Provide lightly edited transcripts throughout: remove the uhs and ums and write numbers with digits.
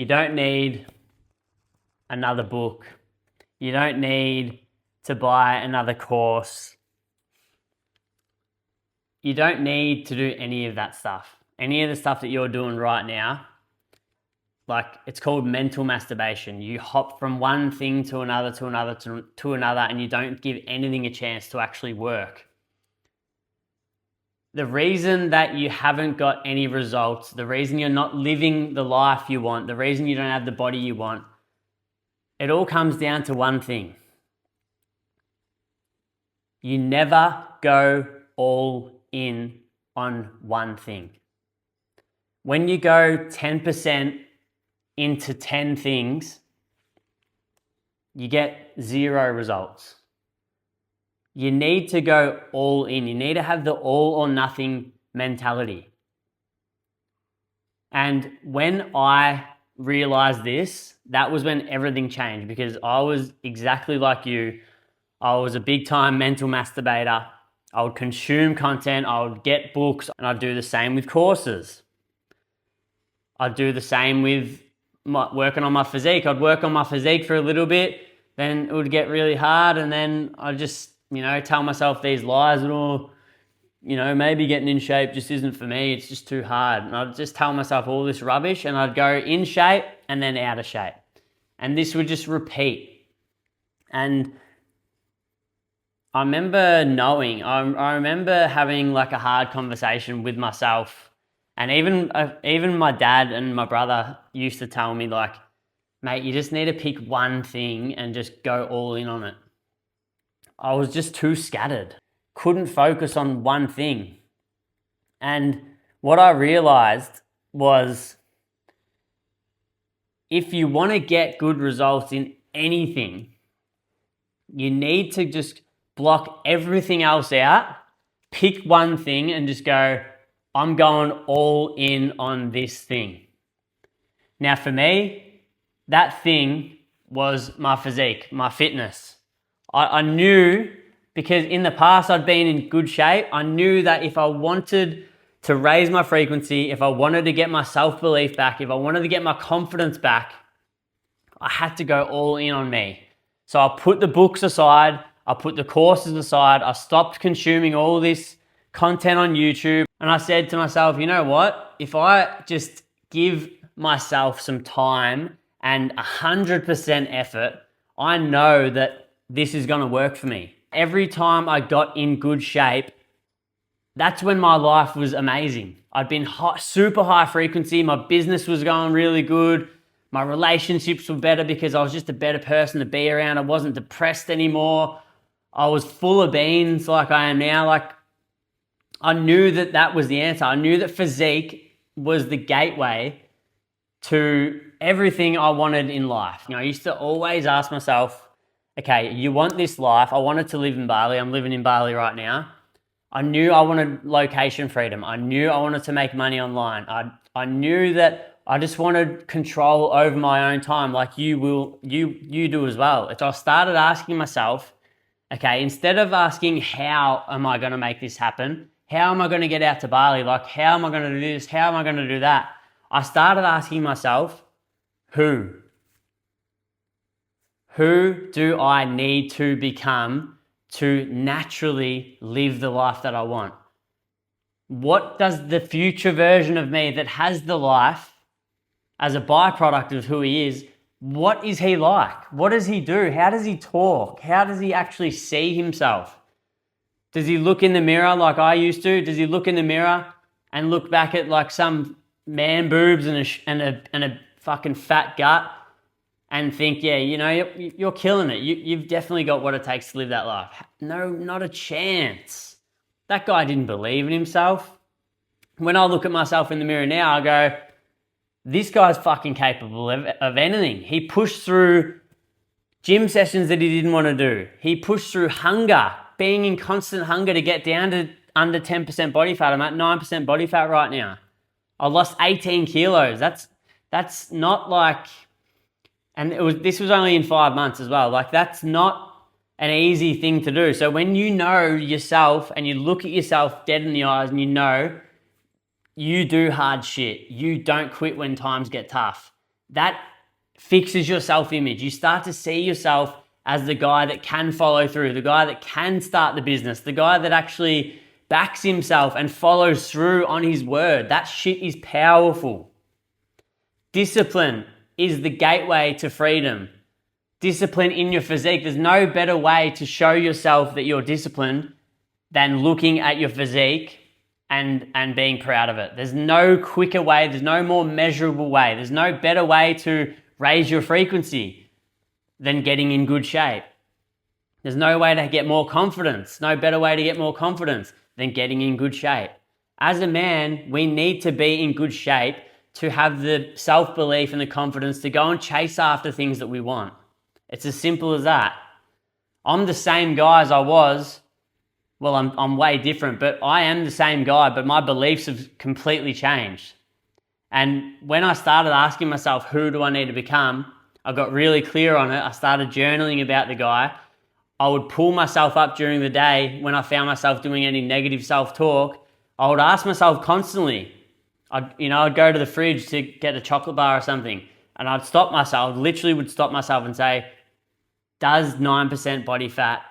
You don't need another book. You don't need to buy another course. You don't need to do any of that stuff. Any of the stuff that you're doing right now, like, it's called mental masturbation. You hop from one thing to another, to another, to another, and you don't give anything a chance to actually work. The reason that you haven't got any results, the reason you're not living the life you want, the reason you don't have the body you want, it all comes down to one thing. You never go all in on one thing. When you go 10% into 10 things, you get 0 results. You need to go all in. You need to have the all or nothing mentality. And when I realized this, that was when everything changed, because I was exactly like you. I was a big time mental masturbator. I would consume content, I would get books, and I'd do the same with courses. I'd do the same with working on my physique. I'd work on my physique for a little bit, then it would get really hard, and then I'd just, tell myself these lies, maybe getting in shape just isn't for me, it's just too hard. And I'd just tell myself all this rubbish, and I'd go in shape and then out of shape. And this would just repeat. And I remember I remember having like a hard conversation with myself. And even my dad and my brother used to tell me, like, mate, you just need to pick one thing and just go all in on it. I was just too scattered. Couldn't focus on one thing. And what I realized was, if you want to get good results in anything, you need to just block everything else out, pick one thing and just go, I'm going all in on this thing. Now for me, that thing was my physique, my fitness. I knew, because in the past I'd been in good shape, I knew that if I wanted to raise my frequency, if I wanted to get my self-belief back, if I wanted to get my confidence back, I had to go all in on me. So I put the books aside, I put the courses aside, I stopped consuming all this content on YouTube, and I said to myself, you know what? If I just give myself some time and 100% effort, I know that this is going to work for me. Every time I got in good shape, that's when my life was amazing. I'd been super high frequency, my business was going really good, my relationships were better because I was just a better person to be around. I wasn't depressed anymore. I was full of beans like I am now. Like, I knew that that was the answer. I knew that physique was the gateway to everything I wanted in life. I used to always ask myself, okay, you want this life. I wanted to live in Bali. I'm living in Bali right now. I knew I wanted location freedom. I knew I wanted to make money online. I knew that I just wanted control over my own time, like you do as well. So I started asking myself, okay, instead of asking how am I going to make this happen, how am I going to get out to Bali, like how am I going to do this, how am I going to do that, I started asking myself, who do I need to become to naturally live the life that I want? What does the future version of me that has the life as a byproduct of who he is, what is he like? What does he do? How does he talk? How does he actually see himself? Does he look in the mirror like I used to? Does he look in the mirror and look back at like some man boobs and a fucking fat gut and think, yeah, you're killing it. You've definitely got what it takes to live that life? No, not a chance. That guy didn't believe in himself. When I look at myself in the mirror now, I go, this guy's fucking capable of anything. He pushed through gym sessions that he didn't want to do. He pushed through hunger, being in constant hunger to get down to under 10% body fat. I'm at 9% body fat right now. I lost 18 kilos. That's not like, and this was only in 5 months as well. Like, that's not an easy thing to do. So when you know yourself and you look at yourself dead in the eyes and you know you do hard shit, you don't quit when times get tough, that fixes your self-image. You start to see yourself as the guy that can follow through, the guy that can start the business, the guy that actually backs himself and follows through on his word. That shit is powerful. Discipline is the gateway to freedom. Discipline in your physique. There's no better way to show yourself that you're disciplined than looking at your physique and being proud of it. There's no quicker way. There's no more measurable way. There's no better way to raise your frequency than getting in good shape. There's no way to get more confidence. No better way to get more confidence than getting in good shape. As a man, we need to be in good shape to have the self-belief and the confidence to go and chase after things that we want. It's as simple as that. I'm the same guy as I was. Well, I'm way different, but I am the same guy, but my beliefs have completely changed. And when I started asking myself, who do I need to become? I got really clear on it. I started journaling about the guy. I would pull myself up during the day when I found myself doing any negative self-talk. I would ask myself constantly. I'd go to the fridge to get a chocolate bar or something, and I'd stop myself, literally would stop myself and say, does 9% body fat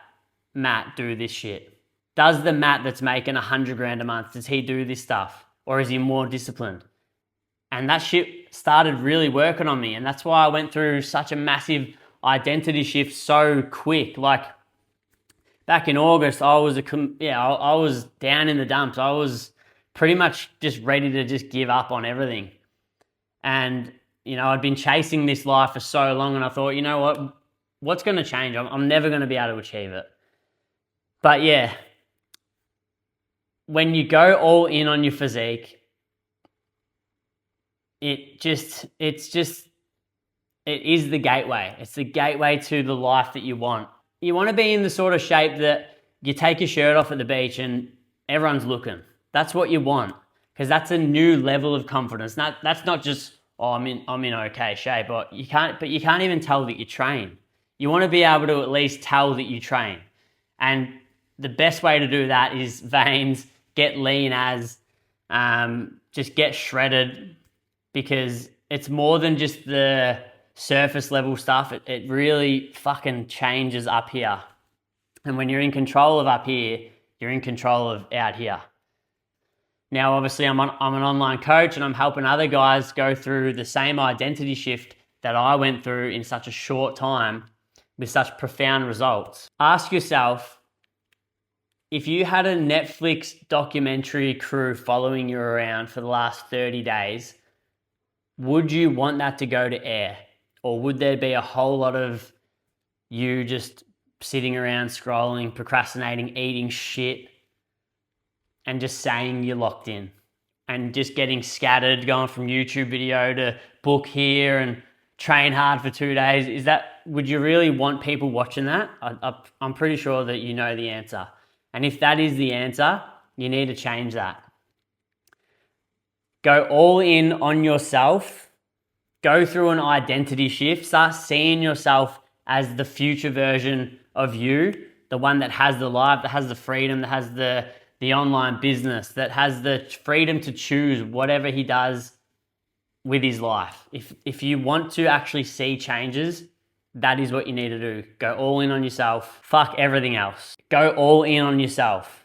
Matt do this shit? Does the Matt that's making 100 grand a month, does he do this stuff? Or is he more disciplined? And that shit started really working on me. And that's why I went through such a massive identity shift so quick. Like back in August, I was down in the dumps. I was pretty much just ready to just give up on everything. And, I'd been chasing this life for so long, and I thought, you know what? What's going to change? I'm never going to be able to achieve it. But yeah, when you go all in on your physique, it is the gateway. It's the gateway to the life that you want. You want to be in the sort of shape that you take your shirt off at the beach and everyone's looking. That's what you want, because that's a new level of confidence. That's not just, I'm in okay shape, but you can't even tell that you train. You want to be able to at least tell that you train. And the best way to do that is veins, get lean just get shredded, because it's more than just the surface level stuff. It really fucking changes up here. And when you're in control of up here, you're in control of out here. Now, obviously, I'm an online coach, and I'm helping other guys go through the same identity shift that I went through in such a short time with such profound results. Ask yourself, if you had a Netflix documentary crew following you around for the last 30 days, would you want that to go to air? Or would there be a whole lot of you just sitting around scrolling, procrastinating, eating shit, and just saying you're locked in, and just getting scattered, going from YouTube video to book here and train hard for 2 days? Would you really want people watching that? I'm pretty sure that you know the answer. And if that is the answer, you need to change that. Go all in on yourself. Go through an identity shift. Start seeing yourself as the future version of you, the one that has the life, that has the freedom, that has the online business, that has the freedom to choose whatever he does with his life. If you want to actually see changes, that is what you need to do. Go all in on yourself. Fuck everything else. Go all in on yourself.